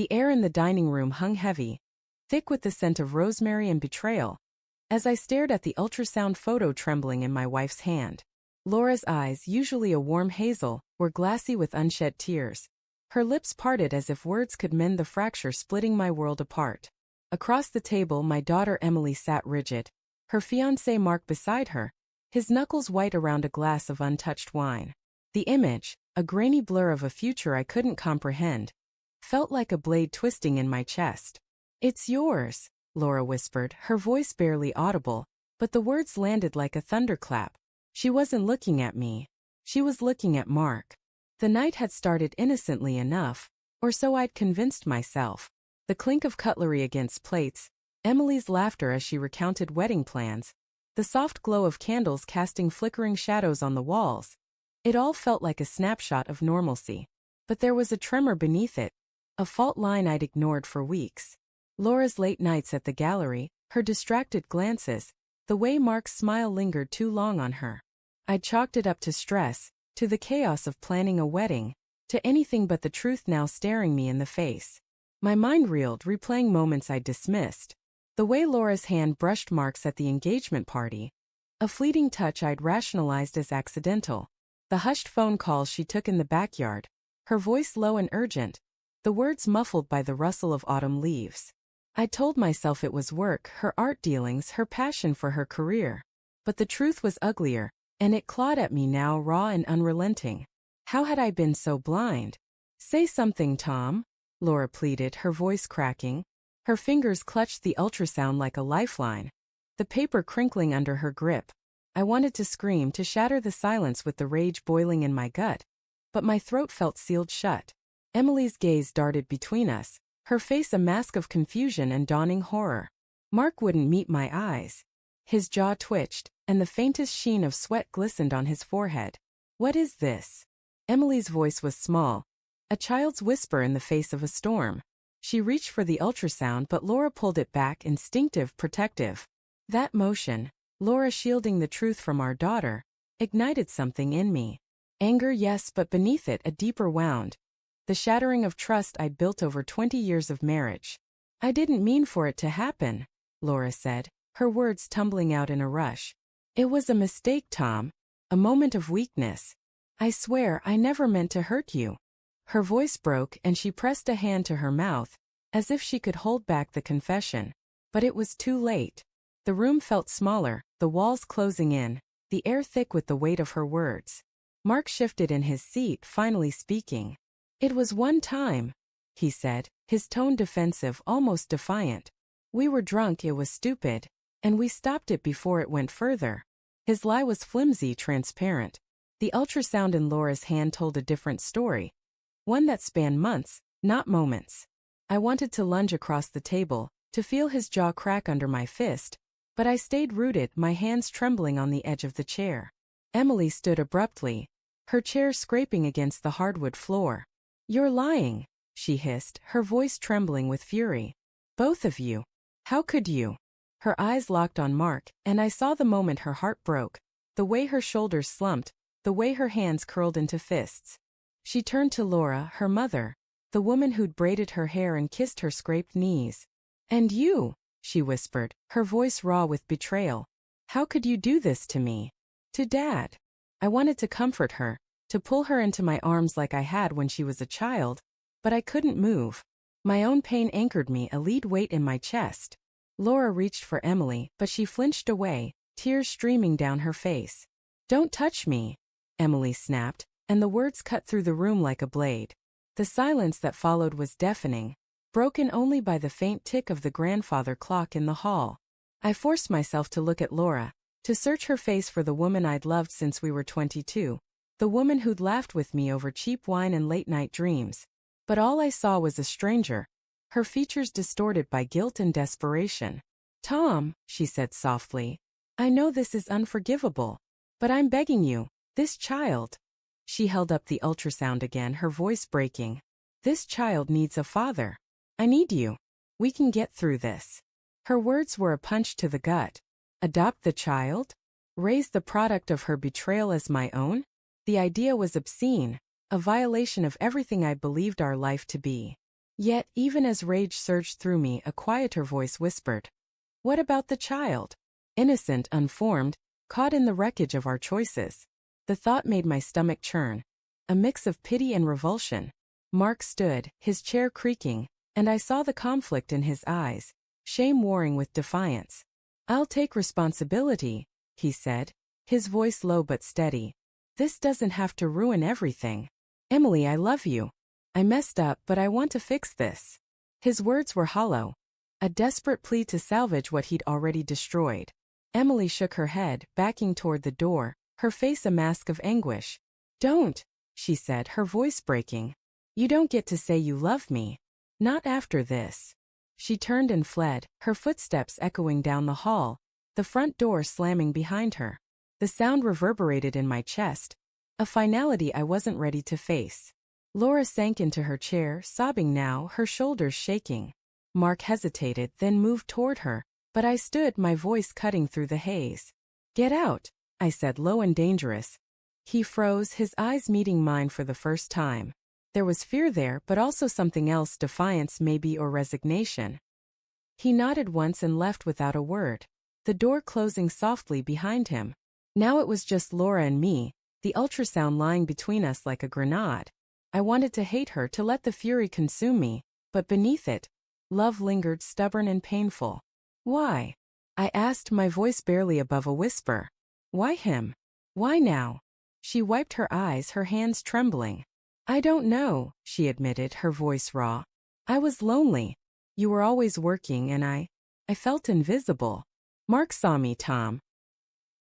The air in the dining room hung heavy, thick with the scent of rosemary and betrayal, as I stared at the ultrasound photo trembling in my wife's hand. Laura's eyes, usually a warm hazel, were glassy with unshed tears. Her lips parted as if words could mend the fracture splitting my world apart. Across the table, my daughter Emily sat rigid, her fiancé Mark beside her, his knuckles white around a glass of untouched wine. The image, a grainy blur of a future I couldn't comprehend, felt like a blade twisting in my chest. "It's yours," Laura whispered, her voice barely audible, but the words landed like a thunderclap. She wasn't looking at me. She was looking at Mark. The night had started innocently enough, or so I'd convinced myself. The clink of cutlery against plates, Emily's laughter as she recounted wedding plans, the soft glow of candles casting flickering shadows on the walls. It all felt like a snapshot of normalcy. But there was a tremor beneath it, a fault line I'd ignored for weeks. Laura's late nights at the gallery, her distracted glances, the way Mark's smile lingered too long on her. I'd chalked it up to stress, to the chaos of planning a wedding, to anything but the truth now staring me in the face. My mind reeled, replaying moments I'd dismissed. The way Laura's hand brushed Mark's at the engagement party, a fleeting touch I'd rationalized as accidental. The hushed phone calls she took in the backyard, her voice low and urgent, the words muffled by the rustle of autumn leaves. I told myself it was work, her art dealings, her passion for her career. But the truth was uglier, and it clawed at me now, raw and unrelenting. How had I been so blind? "Say something, Tom," Laura pleaded, her voice cracking. Her fingers clutched the ultrasound like a lifeline, the paper crinkling under her grip. I wanted to scream, to shatter the silence with the rage boiling in my gut, but my throat felt sealed shut. Emily's gaze darted between us, her face a mask of confusion and dawning horror. Mark wouldn't meet my eyes. His jaw twitched, and the faintest sheen of sweat glistened on his forehead. "What is this?" Emily's voice was small, a child's whisper in the face of a storm. She reached for the ultrasound, but Laura pulled it back, instinctive, protective. That motion, Laura shielding the truth from our daughter, ignited something in me. Anger, yes, but beneath it a deeper wound. The shattering of trust I'd built over 20 years of marriage. "I didn't mean for it to happen," Laura said, her words tumbling out in a rush. "It was a mistake, Tom, a moment of weakness. I swear I never meant to hurt you." Her voice broke and she pressed a hand to her mouth, as if she could hold back the confession. But it was too late. The room felt smaller, the walls closing in, the air thick with the weight of her words. Mark shifted in his seat, finally speaking. "It was one time," he said, his tone defensive, almost defiant. "We were drunk, it was stupid, and we stopped it before it went further." His lie was flimsy, transparent. The ultrasound in Laura's hand told a different story, one that spanned months, not moments. I wanted to lunge across the table, to feel his jaw crack under my fist, but I stayed rooted, my hands trembling on the edge of the chair. Emily stood abruptly, her chair scraping against the hardwood floor. "You're lying," she hissed, her voice trembling with fury. "Both of you. How could you?" Her eyes locked on Mark, and I saw the moment her heart broke, the way her shoulders slumped, the way her hands curled into fists. She turned to Laura, her mother, the woman who'd braided her hair and kissed her scraped knees. "And you," she whispered, her voice raw with betrayal. "How could you do this to me? To Dad?" I wanted to comfort her, to pull her into my arms like I had when she was a child, but I couldn't move. My own pain anchored me, a lead weight in my chest. Laura reached for Emily, but she flinched away, tears streaming down her face. "Don't touch me," Emily snapped, and the words cut through the room like a blade. The silence that followed was deafening, broken only by the faint tick of the grandfather clock in the hall. I forced myself to look at Laura, to search her face for the woman I'd loved since we were 22, the woman who'd laughed with me over cheap wine and late-night dreams. But all I saw was a stranger, her features distorted by guilt and desperation. "Tom," she said softly, "I know this is unforgivable, but I'm begging you, this child." She held up the ultrasound again, her voice breaking. "This child needs a father. I need you. We can get through this." Her words were a punch to the gut. Adopt the child? Raise the product of her betrayal as my own? The idea was obscene, a violation of everything I believed our life to be. Yet, even as rage surged through me, a quieter voice whispered, "What about the child?" Innocent, unformed, caught in the wreckage of our choices. The thought made my stomach churn. A mix of pity and revulsion. Mark stood, his chair creaking, and I saw the conflict in his eyes, shame warring with defiance. "I'll take responsibility," he said, his voice low but steady. "This doesn't have to ruin everything. Emily, I love you. I messed up, but I want to fix this." His words were hollow, a desperate plea to salvage what he'd already destroyed. Emily shook her head, backing toward the door, her face a mask of anguish. "Don't," she said, her voice breaking. "You don't get to say you love me. Not after this." She turned and fled, her footsteps echoing down the hall, the front door slamming behind her. The sound reverberated in my chest, a finality I wasn't ready to face. Laura sank into her chair, sobbing now, her shoulders shaking. Mark hesitated, then moved toward her, but I stood, my voice cutting through the haze. "Get out," I said, low and dangerous. He froze, his eyes meeting mine for the first time. There was fear there, but also something else, defiance maybe, or resignation. He nodded once and left without a word, the door closing softly behind him. Now it was just Laura and me, the ultrasound lying between us like a grenade. I wanted to hate her, to let the fury consume me, but beneath it, love lingered, stubborn and painful. "Why?" I asked, my voice barely above a whisper. "Why him? Why now?" She wiped her eyes, her hands trembling. "I don't know," she admitted, her voice raw. "I was lonely. You were always working and I felt invisible. Mark saw me, Tom.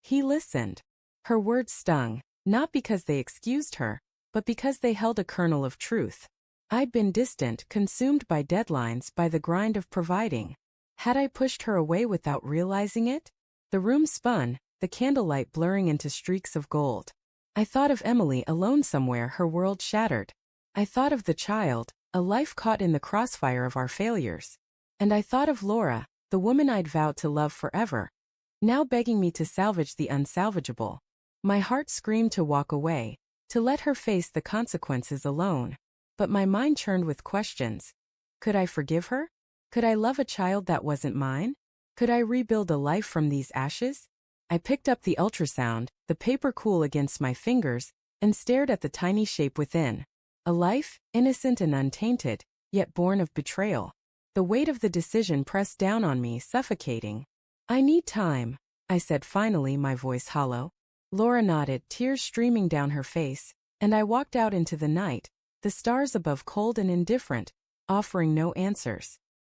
He listened." Her words stung, not because they excused her, but because they held a kernel of truth. I'd been distant, consumed by deadlines, by the grind of providing. Had I pushed her away without realizing it? The room spun, the candlelight blurring into streaks of gold. I thought of Emily alone somewhere, her world shattered. I thought of the child, a life caught in the crossfire of our failures. And I thought of Laura, the woman I'd vowed to love forever, now begging me to salvage the unsalvageable. My heart screamed to walk away, to let her face the consequences alone. But my mind churned with questions. Could I forgive her? Could I love a child that wasn't mine? Could I rebuild a life from these ashes? I picked up the ultrasound, the paper cool against my fingers, and stared at the tiny shape within. A life, innocent and untainted, yet born of betrayal. The weight of the decision pressed down on me, suffocating. "I need time," I said finally, my voice hollow. Laura nodded, tears streaming down her face, and I walked out into the night, the stars above cold and indifferent, offering no answers.